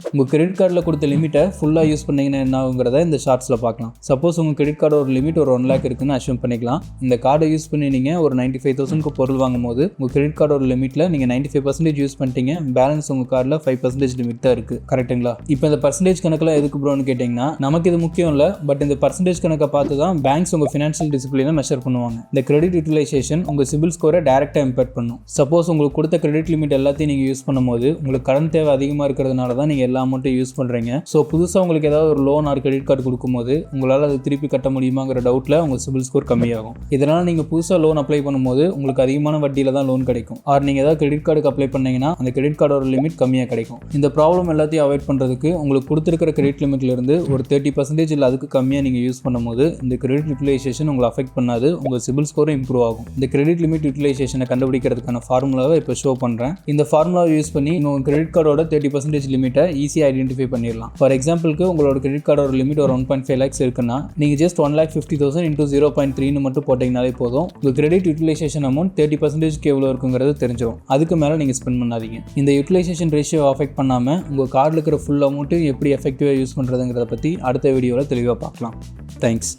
உங்கள் கிரெடிட் கார்டில் கொடுத்த லிமிட்டை ஃபுல்லாக யூஸ் பண்ணிங்கன்னா என்ன ஆகுங்கிறத இந்த ஷார்ட்ஸில் பார்க்கலாம். சப்போஸ் உங்கள் கிரெடிட் கார்டு ஒரு லிமிட் ஒரு 1 lakh இருக்குன்னு அஷ்யூம் பண்ணிக்கலாம். இந்த கார்டை யூஸ் பண்ணி நீங்கள் ஒரு 95,000க்கு பொருள் வாங்கும் போது உங்கள் கிரெடிட் கார்டோட லிமிட்டில் நீங்கள் 95% யூஸ் பண்ணிட்டீங்க. பேலன்ஸ் உங்கள் கார்டில் 5% லிமிட் தான் இருக்குது. கரெக்டுங்களா? இப்போ இந்த பர்சன்டேஜ் கணக்கில் எதுக்கு ப்ரோன்னு கேட்டிங்கன்னா, நமக்கு இது முக்கியம் இல்லை. பட் இந்த பர்சன்டேஜ் கணக்கை பார்த்து தான் பேங்க்ஸ் உங்கள் ஃபினான்ஷியல் டிசிப்ளினை மெஷர் பண்ணுவாங்க. இந்த கிரெடிட் யூட்டிலைசேஷன் உங்கள் சிபில் ஸ்கோரை டேரெக்டாக இம்பேக்ட் பண்ணும். சப்போஸ் உங்களுக்கு கொடுத்த கிரெடிட் லிமிட் எல்லாத்தையும் நீங்கள் யூஸ் பண்ணும்போது உங்களுக்கு கடன் தேவை அதிகமாக இருக்கிறதுனால தான் நீங்கள் எல்லா அமௌண்ட்டும் யூஸ் பண்ணுறீங்க. ஸோ புதுசாக உங்களுக்கு ஏதாவது ஒரு லோன் ஆர் கிரெடிட் கார்டு கொடுக்கும்போது உங்களால் அதை திருப்பி கட்ட முடியுமாங்கிற டவுட்டில் உங்கள் சிபில் ஸ்கோர் கம்மியாகும். இதனால் நீங்கள் புதுசாக லோன் அப்ளை பண்ணும்போது உங்களுக்கு அதிகமான வட்டியில் தான் லோன் கிடைக்கும். ஆர் நீங்கள் ஏதாவது கிரெடிட் கார்டுக்கு அப்ளை பண்ணீங்கன்னா அந்த கிரெடிட் கார்டோட லிமிட் கம்மியாக கிடைக்கும். இந்த ப்ராப்ளம் எல்லாத்தையும் அவாய்ட் பண்ணுறதுக்கு உங்களுக்கு கொடுத்துருக்கிற கிரெடிட் லிமிட்லேருந்து ஒரு 30% இல்லை அதுக்கு கம்மியாக நீங்கள் யூஸ் பண்ணும்போது இந்த கிரெடிட் யூட்டிலைசேஷன் உங்களை அஃபெக்ட் பண்ணாது. உங்கள் சிபில் ஸ்கோரும் இம்ப்ரூவ் ஆகும். இந்த கிரெடிட் லிமிட் யூட்டிலைசேஷனை கண்டுபிடிக்கிறதுக்கான ஃபார்முலாவை இப்போ ஷோ பண்ணுறேன். இந்த ஃபார்முலாவை யூஸ் பண்ணி உங்கள் கிரெடிட் கார்டோட 30% லிமிட்டை ஈஸியாக ஐடென்டிஃபை பண்ணிடலாம். ஃபார் எக்ஸாம்பிளுக்கு உங்களோட கிரெடிட் கார்டோட லிமிட் ஒரு 1.5 lakhs இருக்குன்னா நீங்கள் ஜஸ்ட் 1,50,000 into 0.3 மட்டும் போட்டிங்கனாலே போதும். உங்கள் கிரெடிட் யூட்டிலைசேஷன் அமௌண்ட் 30%க்கு எவ்வளோ இருக்குங்கிறது தெரிஞ்சிடும். அதுக்கு மேலே நீங்கள் ஸ்பெண்ட் பண்ணாதீங்க. இந்த யூட்டிலைசேஷன் ரேஷியோ அஃபெக்ட் பண்ணாமல் உங்கள் கார்டில் இருக்கிற ஃபுல் அமௌண்ட்டு எப்படி எஃபெக்டிவாக யூஸ் பண்ணுறதுங்கிறத பற்றி அடுத்த வீடியோவில் தெளிவாக பார்க்கலாம். தேங்க்ஸ்.